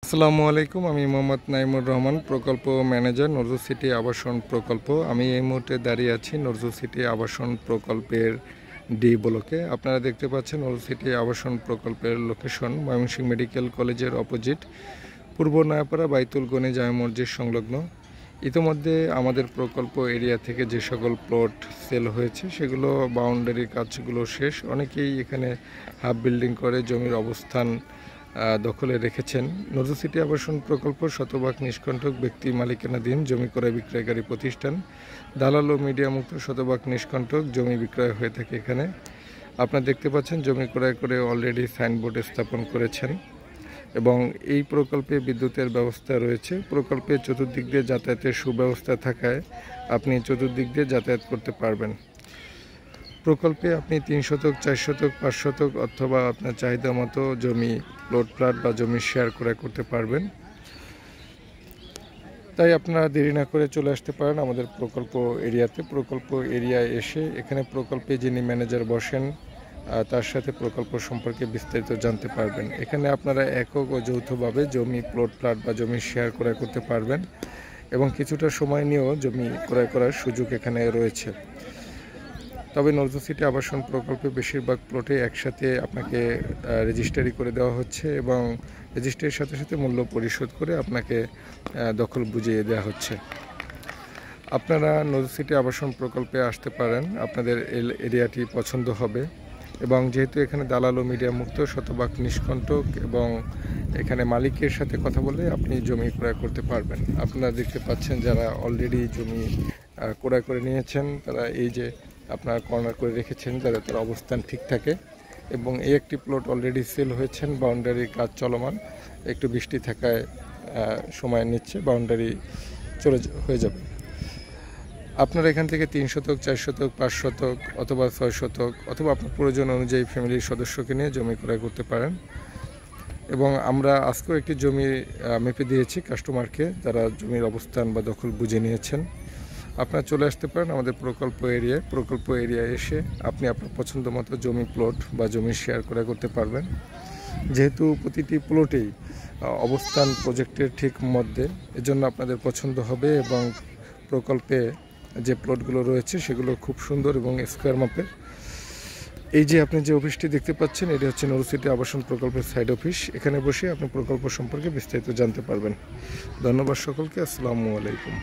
আসসালামু আলাইকুম। আমি মোহাম্মদ নাইমুর রহমান, প্রকল্প ম্যানেজার, নজরুল সিটি আবাসন প্রকল্প। আমি এই মুহূর্তে দাঁড়িয়ে আছি নজরুল সিটি আবাসন প্রকল্পের ডি ব্লকে। আপনারা দেখতে পাচ্ছেন নজরুল সিটি আবাসন প্রকল্পের লোকেশন ময়মনসিংহ মেডিকেল কলেজের অপোজিট, পূর্ব নয়াপাড়া বাইতুল গনি জামে মসজিদ সংলগ্ন। ইতিমধ্যে আমাদের প্রকল্প এরিয়া থেকে যে সকল প্লট সেল হয়েছে সেগুলো বাউন্ডারির কাজগুলো শেষ। অনেকেই এখানে হাফ বিল্ডিং করে জমির অবস্থান দখলে রেখেছেন। নজরুল সিটি আবাসন প্রকল্প শতভাগ নিষ্কণ্টক ব্যক্তি মালিকানাধীন জমি ক্রয় বিক্রয়কারী প্রতিষ্ঠান। দালাল ও মিডিয়া মুক্ত শতভাগ নিষ্কণ্টক জমি বিক্রয় হয়ে থাকে এখানে। আপনারা দেখতে পাচ্ছেন জমি ক্রয় করে অলরেডি সাইনবোর্ড স্থাপন করেছেন এবং এই প্রকল্পে বিদ্যুতের ব্যবস্থা রয়েছে। প্রকল্পে চতুর্দিক দিয়ে যাতায়াতের সুব্যবস্থা থাকায় আপনি চতুর্দিক দিয়ে যাতায়াত করতে পারবেন। প্রকল্পে আপনি 3 শতক, 4 শতক, 5 শতক অথবা আপনার চাহিদা মতো জমি প্লট বা জমি শেয়ার করতে পারবেন। তাই আপনারা দেরি না করে চলে আসতে পারেন আমাদের প্রকল্প এরিয়াতে। প্রকল্প এরিয়ায় এসে এখানে প্রকল্পে যিনি ম্যানেজার বসেন তার সাথে প্রকল্প সম্পর্কে বিস্তারিত জানতে পারবেন। এখানে আপনারা একক ও যৌথভাবে জমি প্লট বা জমি শেয়ার করতে পারবেন এবং কিছুটা সময় নিয়েও জমি ক্রয় করার সুযোগ এখানে রয়েছে। তবে নজরুল সিটি আবাসন প্রকল্পে বেশিরভাগ প্লটে একসাথে আপনাকে রেজিস্ট্রি করে দেওয়া হচ্ছে এবং রেজিস্ট্রির সাথে সাথে মূল্য পরিশোধ করে আপনাকে দখল বুঝিয়ে দেওয়া হচ্ছে। আপনারা নজরুল সিটি আবাসন প্রকল্পে আসতে পারেন, আপনাদের এরিয়াটি পছন্দ হবে এবং যেহেতু এখানে দালাল ও মিডিয়া মুক্ত শতভাগ নিষ্কণ্টক এবং এখানে মালিকের সাথে কথা বলে আপনি জমি ক্রয় করতে পারবেন। আপনারা দেখতে পাচ্ছেন যারা অলরেডি জমি ক্রয় করে নিয়েছেন তারা এই যে আপনার কর্নার করে রেখেছেন যাতে তার অবস্থান ঠিক থাকে এবং এই একটি প্লট অলরেডি সেল হয়েছেন। বাউন্ডারির কাজ চলমান, একটু বৃষ্টি থাকায় সময় নিচ্ছে, বাউন্ডারি হয়ে যাবে। আপনারা এখান থেকে 3 শতক, 4 শতক, 5 শতক অথবা 6 শতক অথবা আপনার প্রয়োজন অনুযায়ী ফ্যামিলির সদস্যকে নিয়ে জমি ক্রয় করতে পারেন। এবং আমরা আজকেও একটি জমি মেপে দিয়েছি কাস্টমারকে যারা জমির অবস্থান বা দখল বুঝে নিয়েছেন। আপনারা চলে আসতে পারেন আমাদের প্রকল্প এরিয়ায়। প্রকল্প এরিয়ায় এসে আপনি আপনার পছন্দ মতো জমি প্লট বা জমি শেয়ার করতে পারবেন। যেহেতু প্রতিটি প্লটেই অবস্থান প্রজেক্টের ঠিক মধ্যে, এজন্য আপনাদের পছন্দ হবে এবং প্রকল্পে যে প্লটগুলো রয়েছে সেগুলো খুব সুন্দর এবং স্কোয়ার মাপের। এই যে আপনি যে অফিসটি দেখতে পাচ্ছেন এটি হচ্ছে নজরুল সিটি আবাসন প্রকল্পের সাইড অফিস। এখানে বসে আপনি প্রকল্প সম্পর্কে বিস্তারিত জানতে পারবেন। ধন্যবাদ সকলকে। আসসালামু আলাইকুম।